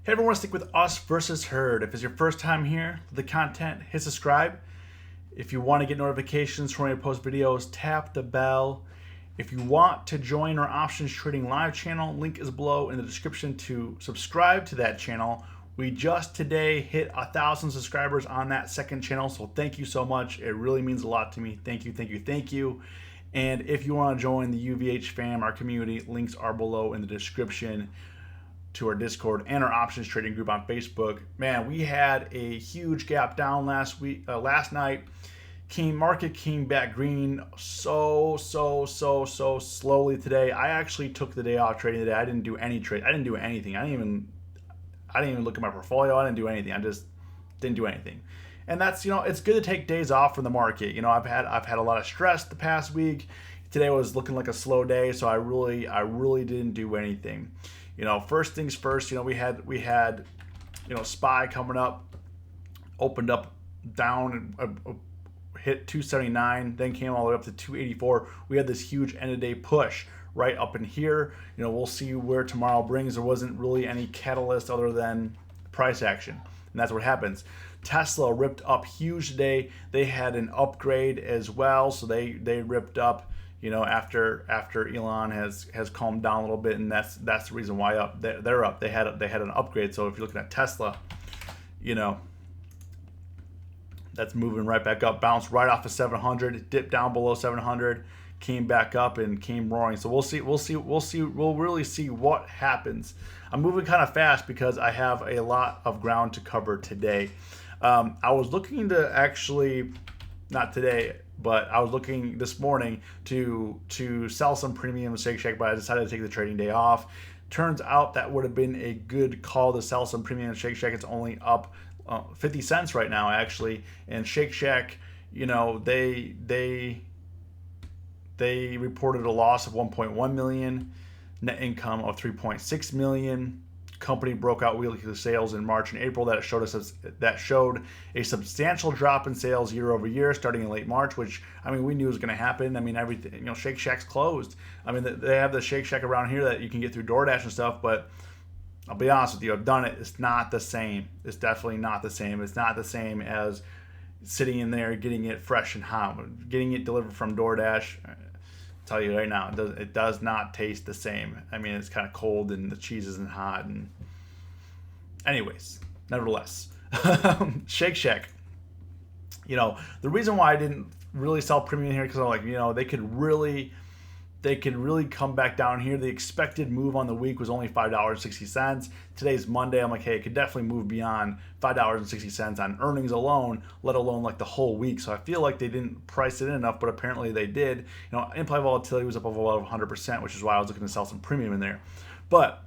Hey everyone, stick with us versus herd. If it's your first time here, the content, hit subscribe. If you want to get notifications when we post videos, tap the bell. If you want to join our options trading live channel, link is below in the description to subscribe to that channel. We just today hit 1,000 subscribers on that second channel, so thank you so much. It really means a lot to me. Thank you, thank you, thank you. And if you want to join the UVH fam, our community, links are below in the description to our Discord and our options trading group on Facebook. Man, we had a huge gap down last night. Market came back green so slowly today. I actually took the day off trading today. I didn't do any trade. I didn't do anything. I didn't even look at my portfolio. I didn't do anything. I just didn't do anything. And that's, it's good to take days off from the market. I've had a lot of stress the past week. Today was looking like a slow day, so I really didn't do anything. First things first, we had SPY coming up, opened up down, hit 279, then came all the way up to 284. We had this huge end of day push right up in here. We'll see where tomorrow brings. There wasn't really any catalyst other than price action, and that's what happens. Tesla ripped up huge today. They had an upgrade as well, so they ripped up. After Elon has calmed down a little bit, and that's the reason why they're up. They had an upgrade. So if you're looking at Tesla, that's moving right back up. Bounced right off of 700, dipped down below 700, came back up and came roaring. So we'll really see what happens. I'm moving kind of fast because I have a lot of ground to cover today. I was looking to actually, not today, but I was looking this morning to sell some premium in SHAK, but I decided to take the trading day off. Turns out that would have been a good call to sell some premium in SHAK. It's only up 50 cents right now, actually. And SHAK, they reported a loss of 1.1 million, net income of 3.6 million. Company broke out weekly sales in March and April that showed a substantial drop in sales year over year starting in late March, which we knew was going to happen. Everything, Shake Shack's closed. They have the Shake Shack around here that you can get through DoorDash and stuff, but I'll be honest with you, I've done it. It's not the same. It's definitely not the same. It's not the same as sitting in there getting it fresh and hot, getting it delivered from DoorDash. Tell you right now, it does not taste the same. It's kind of cold and the cheese isn't hot. And anyways, nevertheless, Shake Shack. The reason why I didn't really sell premium here because I'm like, they could really come back down here. The expected move on the week was only $5.60. Today's Monday. I'm like, hey, it could definitely move beyond $5.60 on earnings alone, let alone like the whole week. So I feel like they didn't price it in enough, but apparently they did. Implied volatility was up over 100%, which is why I was looking to sell some premium in there. But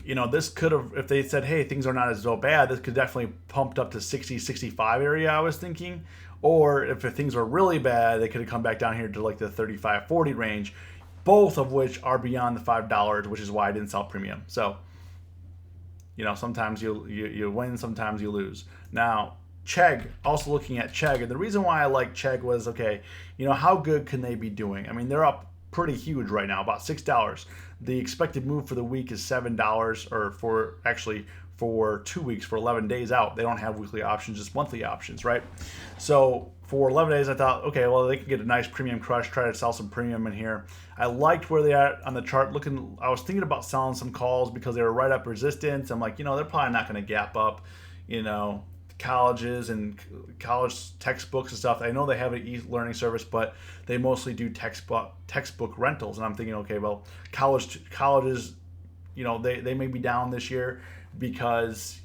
this could have, if they said, hey, things are not as so bad, this could definitely pumped up to 60, 65 area, I was thinking. Or if things were really bad, they could have come back down here to like the 35, 40 range, both of which are beyond the $5, which is why I didn't sell premium. So, sometimes you win, sometimes you lose. Now, Chegg, also looking at Chegg, and the reason why I like Chegg was, okay, how good can they be doing? They're up pretty huge right now, about $6. The expected move for the week is $7, or for 2 weeks, for 11 days out. They don't have weekly options, just monthly options, right? So for 11 days, I thought, okay, well, they can get a nice premium crush, try to sell some premium in here. I liked where they are on the chart. I was thinking about selling some calls because they were right up resistance. I'm like, they're probably not going to gap up, colleges and college textbooks and stuff. I know they have an e-learning service, but they mostly do textbook rentals. And I'm thinking, okay, well, colleges, they may be down this year because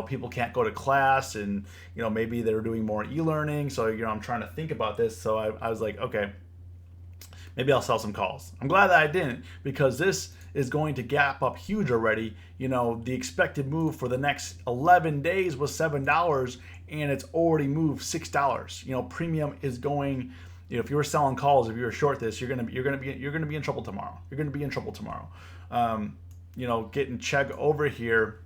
people can't go to class, and maybe they're doing more e-learning. So I'm trying to think about this. So I was like, okay, maybe I'll sell some calls. I'm glad that I didn't, because this is going to gap up huge already. The expected move for the next 11 days was $7, and it's already moved $6. Premium is going. If you were selling calls, if you were short this, you're gonna be in trouble tomorrow. You're gonna be in trouble tomorrow. Getting Chegg over here.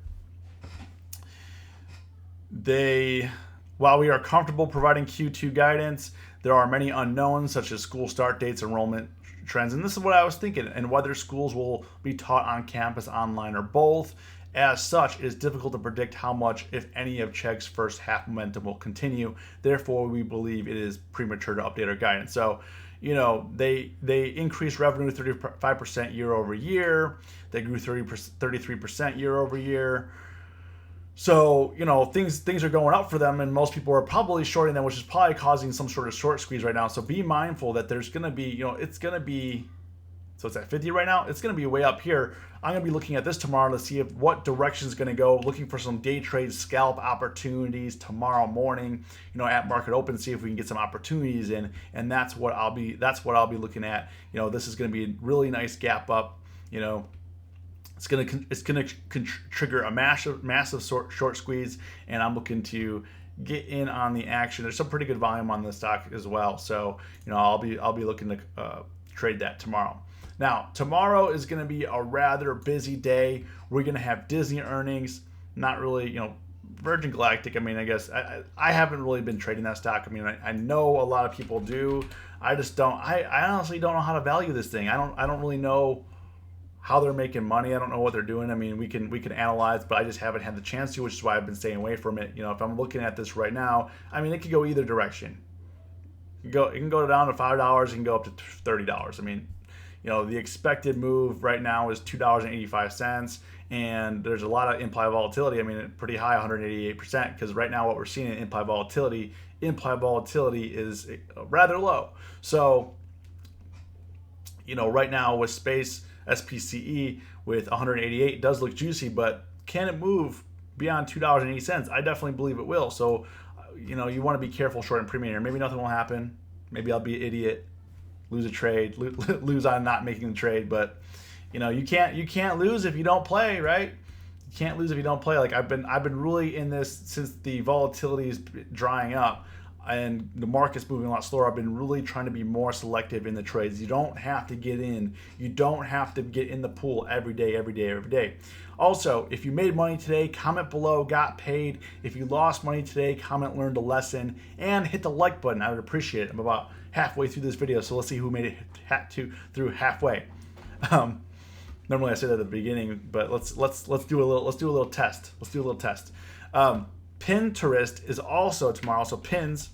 While we are comfortable providing Q2 guidance, there are many unknowns such as school start dates, enrollment trends, and this is what I was thinking, and whether schools will be taught on campus, online, or both. As such, it is difficult to predict how much, if any, of Chegg's first half momentum will continue. Therefore, we believe it is premature to update our guidance. So, they increased revenue 35% year over year. They grew 33% year over year. So, things are going up for them, and most people are probably shorting them, which is probably causing some sort of short squeeze right now. So be mindful that there's going to be, it's going to be, so it's at 50 right now. It's going to be way up here. I'm going to be looking at this tomorrow to see what direction is going to go, looking for some day trade scalp opportunities tomorrow morning, at market open, see if we can get some opportunities in. And that's what I'll be looking at. This is going to be a really nice gap up, It's gonna trigger a massive short squeeze, and I'm looking to get in on the action. There's some pretty good volume on the stock as well, so I'll be looking to trade that tomorrow. Now, tomorrow is going to be a rather busy day. We're going to have Disney earnings. Not really, Virgin Galactic. I mean, I guess I haven't really been trading that stock. I mean, I know a lot of people do. I just don't. I honestly don't know how to value this thing. I don't really know how they're making money. I don't know what they're doing. I mean, we can analyze, but I just haven't had the chance to, which is why I've been staying away from it. If I'm looking at this right now, I mean, it could go either direction. It can go down to $5. It can go up to $30. I mean, the expected move right now is $2.85, and there's a lot of implied volatility. I mean, pretty high, 188%, because right now what we're seeing in implied volatility is rather low. So, right now with space, SPCE with 188 does look juicy, but can it move beyond $2.80? I definitely believe it will. So, you want to be careful shorting premium here. Maybe nothing will happen. Maybe I'll be an idiot, lose a trade, lose on not making the trade. But you can't lose if you don't play, right? You can't lose if you don't play. Like I've been really in this since the volatility is drying up and the market's moving a lot slower. I've been really trying to be more selective in the trades. You don't have to get in. You don't have to get in the pool every day. Also, if you made money today, comment below, got paid. If you lost money today, comment learned a lesson, and hit the like button. I would appreciate it. I'm about halfway through this video, so let's see who made it through halfway. Normally I say that at the beginning, but let's do a little test. Pinterest is also tomorrow, so Pins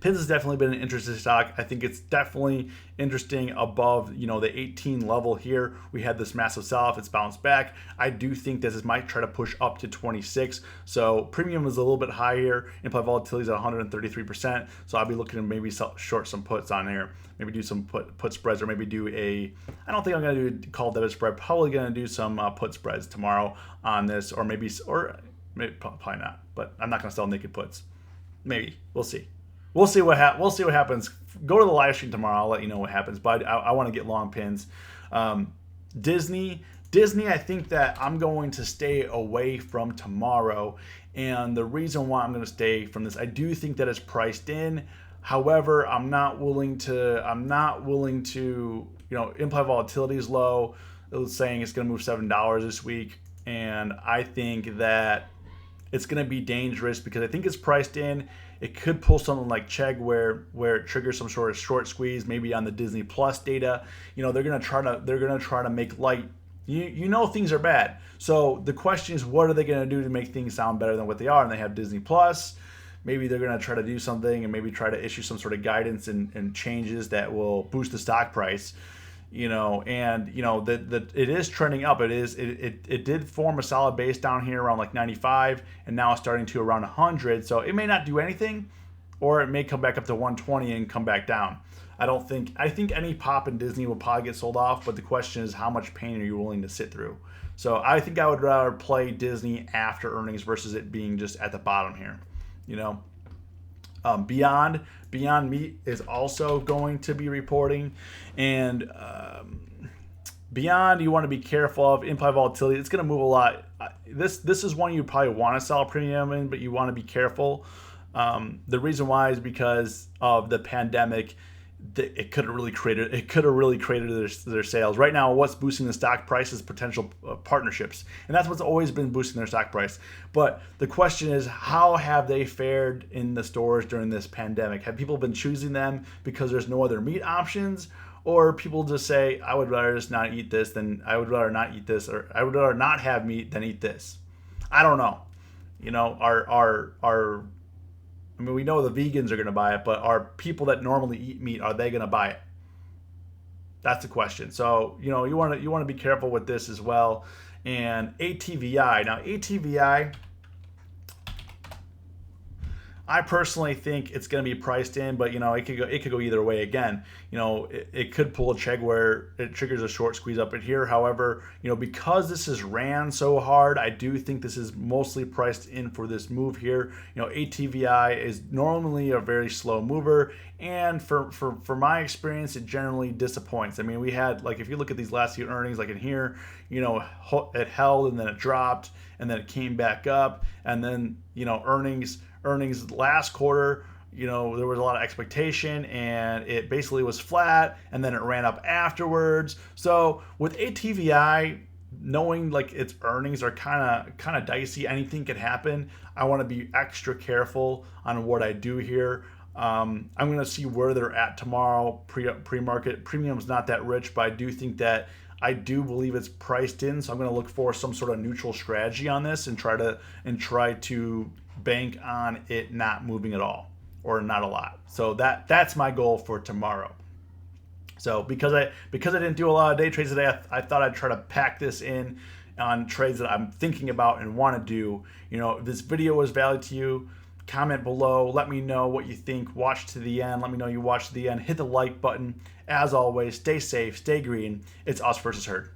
has definitely been an interesting stock. I think it's definitely interesting above, the 18 level here. We had this massive sell-off. It's bounced back. I do think this might try to push up to 26. So premium is a little bit higher. Implied volatility is at 133%. So I'll be looking to maybe short some puts on here. Maybe do some put spreads, or maybe do I don't think I'm going to do call debit spread. Probably going to do some put spreads tomorrow on this, or maybe probably not. But I'm not going to sell naked puts. Maybe. We'll see. We'll see what happens. Go to the live stream tomorrow. I'll let you know what happens. But I want to get long pins. Disney, I think that I'm going to stay away from tomorrow. And the reason why I'm going to stay from this, I do think that it's priced in. However, I'm not willing to, implied volatility is low. It was saying it's going to move $7 this week. And I think that it's going to be dangerous because I think it's priced in. It could pull something like Chegg where it triggers some sort of short squeeze, maybe on the Disney Plus data. They're gonna try to make light. Things are bad. So the question is, what are they gonna do to make things sound better than what they are? And they have Disney Plus. Maybe they're gonna try to do something and maybe try to issue some sort of guidance and changes that will boost the stock price. That it is trending up. It did form a solid base down here around like 95, and now it's starting to around 100. So it may not do anything, or it may come back up to 120 and come back down. I think any pop in Disney will probably get sold off, but the question is, how much pain are you willing to sit through? So I think I would rather play Disney after earnings versus it being just at the bottom here. Beyond Meat is also going to be reporting, and Beyond, you want to be careful of implied volatility. It's going to move a lot. This is one you probably want to sell a premium in, but you want to be careful. The reason why is because of the pandemic. It could have really created their sales. Right now, what's boosting the stock price is potential partnerships, and that's what's always been boosting their stock price. But the question is, how have they fared in the stores during this pandemic? Have people been choosing them because there's no other meat options, or people just say, I would rather just not eat this than I would rather not eat this, or I would rather not have meat than eat this. I don't know. You know, I mean, we know the vegans are going to buy it, but are people that normally eat meat, are they going to buy it? That's the question. So, you know, you want to be careful with this as well. And ATVI. Now, ATVI, I personally think it's going to be priced in, but you know, it could go either way. Again, you know, it could pull a Chegg where it triggers a short squeeze up in here. However, you know, because this is ran so hard, I do think this is mostly priced in for this move here. You know, ATVI is normally a very slow mover, and for my experience, it generally disappoints. I mean, we had, like, if you look at these last few earnings, like in here, you know, it held and then it dropped and then it came back up, and then, you know, earnings last quarter, you know, there was a lot of expectation and it basically was flat, and then it ran up afterwards. So with ATVI, knowing like its earnings are kind of dicey, anything could happen. I want to be extra careful on what I do here. I'm going to see where they're at tomorrow. Pre-market premium's not that rich, but I do think that I do believe it's priced in, so I'm going to look for some sort of neutral strategy on this and try to bank on it not moving at all or not a lot. So that's my goal for tomorrow. So because I didn't do a lot of day trades today, I thought I'd try to pack this in on trades that I'm thinking about and want to do. You know, if this video was valuable to you, comment below. Let me know what you think. Watch to the end. Let me know you watched to the end. Hit the like button. As always, stay safe, stay green. It's us versus herd.